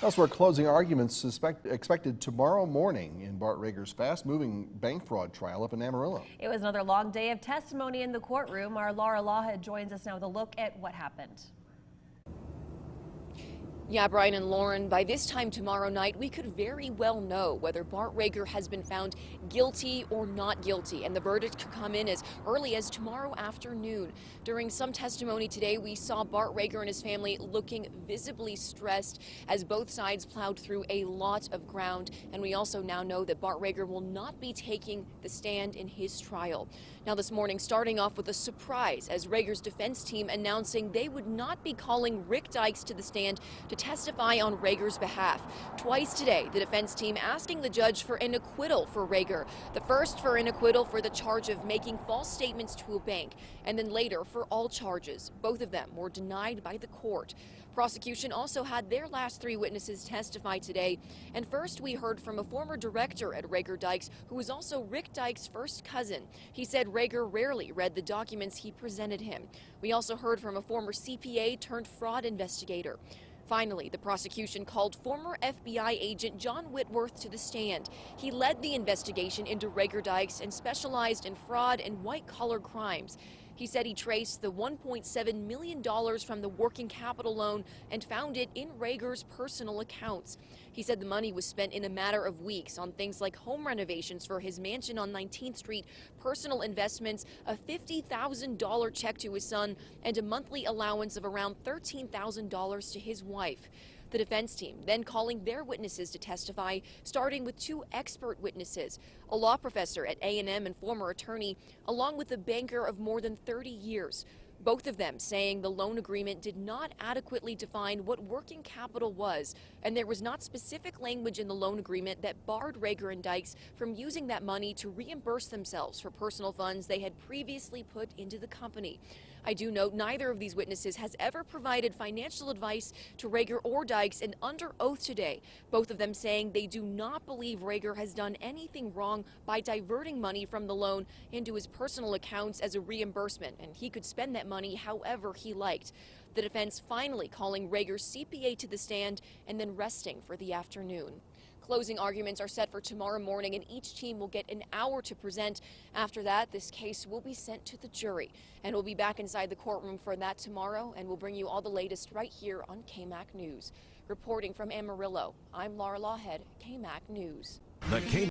Elsewhere, closing arguments expected tomorrow morning in Bart Reagor's fast-moving bank fraud trial up in Amarillo. It was another long day of testimony in the courtroom. Our Laughead joins us now with a look at what happened. Yeah, Brian and Lauren, by this time tomorrow night, we could very well know whether Bart Reagor has been found guilty or not guilty, and the verdict could come in as early as tomorrow afternoon. During some testimony today, we saw Bart Reagor and his family looking visibly stressed as both sides plowed through a lot of ground, and we also now know that Bart Reagor will not be taking the stand in his trial. Now this morning, starting off with a surprise as Reagor's defense team announcing they would not be calling Rick Dykes to the stand to testify on Reagor's behalf. Twice today, the defense team asking the judge for an acquittal for Reagor. The first for an acquittal for the charge of making false statements to a bank, and then later for all charges. Both of them were denied by the court. Prosecution also had their last three witnesses testify today. And first, we heard from a former director at Reagor Dykes, who was also Rick Dykes' first cousin. He said Reagor rarely read the documents he presented him. We also heard from a former CPA turned fraud investigator. Finally, the prosecution called former FBI agent John Whitworth to the stand. He led the investigation into Reagor Dykes and specialized in fraud and white-collar crimes. He said he traced the $1.7 million from the working capital loan and found it in Reagor's personal accounts. He said the money was spent in a matter of weeks on things like home renovations for his mansion on 19th Street, personal investments, a $50,000 check to his son, and a monthly allowance of around $13,000 to his wife. The defense team then calling their witnesses to testify, starting with two expert witnesses, a law professor at A&M and former attorney, along with a banker of more than 30 years. Both of them saying the loan agreement did not adequately define what working capital was, and there was not specific language in the loan agreement that barred Reagor and Dykes from using that money to reimburse themselves for personal funds they had previously put into the company. I do note neither of these witnesses has ever provided financial advice to Reagor or Dykes, and under oath today, both of them saying they do not believe Reagor has done anything wrong by diverting money from the loan into his personal accounts as a reimbursement, and he could spend that money however he liked. The defense finally calling Reagor's CPA to the stand and then resting for the afternoon. Closing arguments are set for tomorrow morning, and each team will get an hour to present. After that, this case will be sent to the jury, and we'll be back inside the courtroom for that tomorrow, and we'll bring you all the latest right here on KAMC News. Reporting from Amarillo, I'm Laughead, KAMC News.